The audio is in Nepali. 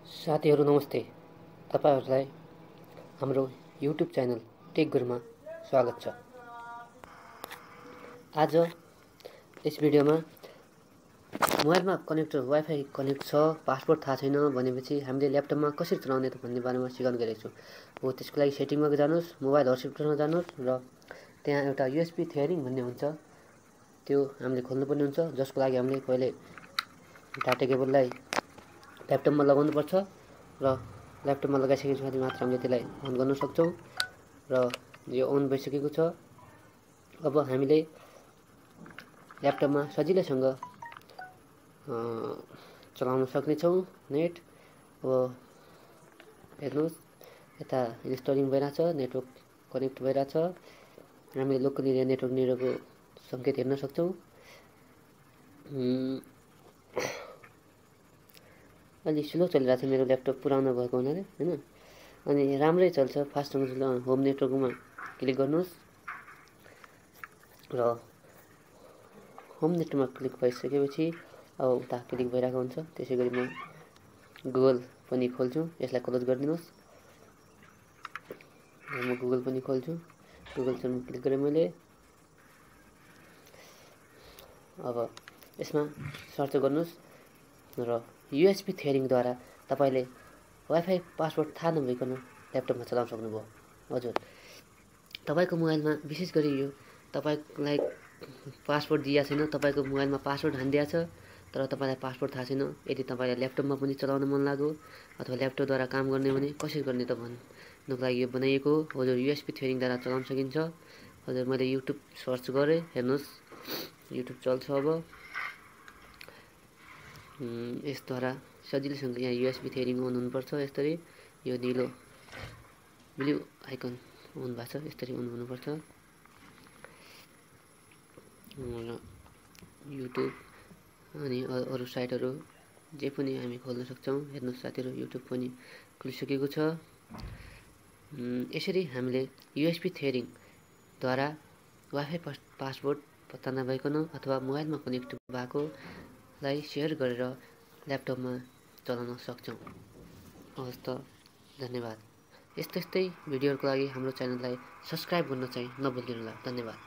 साथीहरू नमस्ते। तपाईहरुलाई हाम्रो YouTube च्यानल टेक गुरुमा स्वागत छ। आज यस भिडियोमा मोबाइलमा कनेक्ट वाइफाई कनेक्ट छ, पासवर्ड थाहा छैन भनेपछि हामीले ल्यापटपमा कसरी चलाउने त भन्ने बारेमा सिकाउने गरेको छु। हो त्यसको लागि सेटिङमा जानुस्, मोबाइल हटस्पटमा जानुस् र त्यहाँ एउटा USB थियरिङ भन्ने हुन्छ, त्यो हामीले खोल्नुपर्ने हुन्छ, जसको लागि हामीले पहिले डाटा केबललाई ल्यापटपमा लगाउनु पर्छ र ल्यापटपमा लगाइसकेपछि मात्र हामीले त्यसलाई अन गर्न सक्छौं र यो अन भइसकेको छ। अब हामीले ल्यापटपमा सजिलैसँग चलाउन सक्नेछौं नेट। अब हेर्नुस्, यता इन्स्टलिङ भइरहेछ, नेटवर्क कनेक्ट भइरहेछ। हामीले लोकल एरिया नेटवर्क निरको संकेत हेर्न सक्छौं। अलि स्लो चलिरहेछ मेरो ल्यापटप पुरानो भएको हुनाले हैन, अनि राम्रै चल्छ, फास्टसँग चल्छ। होम नेटवर्कमा क्लिक गर्नुस् र होम नेटवर्कमा क्लिक भइसकेपछि अब उता क्लिक भइरहेको हुन्छ। त्यसैगरी म गुगल पनि खोल्छु, यसलाई क्लोज गरिदिनुस्। म गुगल पनि खोल्छु, गुगल सर्चमा क्लिक गरे मैले। अब यसमा सर्च गर्नुस् र USB थियरिङद्वारा तपाईले वाइफाई पासवर्ड थाहा नभइकन ल्यापटपमा चलाउन सक्नुभयो। हजुर, तपाईको मोबाइलमा विशेष गरी यो तपाईलाई पासवर्ड दिया छैन, तपाईको मोबाइलमा पासवर्ड हान्दिया छ तर तपाईलाई पासवर्ड थाहा छैन। यदि तपाईलाई ल्यापटपमा पनि चलाउन मन लाग्यो अथवा ल्यापटपद्वारा काम गर्ने भने कसरी गर्ने त भन्नुको लागि यो बनाइएको हो। हजुर, USB थियरिङद्वारा चलाउन सकिन्छ। हजुर, मैले YouTube सर्च गरे, हेर्नुस् YouTube चल्छ। अब यसद्वारा सजिलैसँग यहाँ USB थियरिङ अन हुनुपर्छ। यसरी यो निलो ब्लु आइकन अन भएको छ, यसरी अन हुनुपर्छ। YouTube अनि अरु साइटहरु जे पनि हामी खोल्न सक्छौं। हेर्नुस् साथीहरु, YouTube पनि खुलिसकेको छ। यसरी हामीले USB थियरिङ द्वारा वाइफाई पासवर्ड पत्ता नभइकन अथवा मोबाइलमा कनेक्ट भएकोलाई शेयर गरेर ल्यापटपमा चलाउन सक्छौं। हवस् त, धन्यवाद। यस्तै भिडियोहरुको लागि हाम्रो च्यानललाई सब्स्क्राइब गर्न चाहिँ नभुल्नुहोला। धन्यवाद।